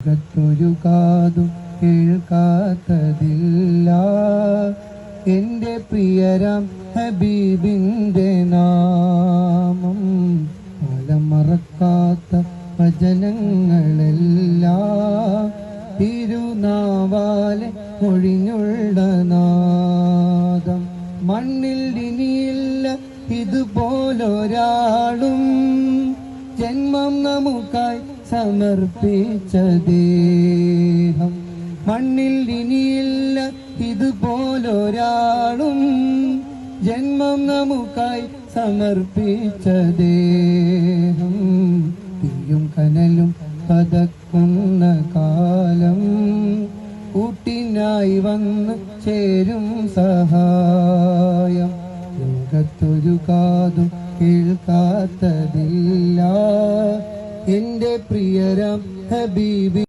ൊരു കാതും കേൾക്കാത്തതില്ല എന്റെ പ്രിയരാം ഹബീബിന്റെ നാമം. കാലം മറക്കാത്ത വചനങ്ങളെല്ലാം തിരുനാവാലെ മൊഴിഞ്ഞുള്ള നാദം. മണ്ണിൽ ഇനിയില്ല ഇതുപോലൊരാളും ജന്മം നമുക്കായി സമർപ്പിച്ച ദേഹം. മണ്ണിൽ ഇനിയില്ല ഇതുപോലൊരാളും ജന്മം നമുക്കായി സമർപ്പിച്ച ദേഹം. തീയും കനലും പതക്കുന്ന കാലം കൂട്ടിനായി വന്ന് ചേരും സഹായം. ലോകത്തൊരു കാതും കേൾക്കാത്തതില്ല എന്റെ പ്രിയരാം ഹബീബി.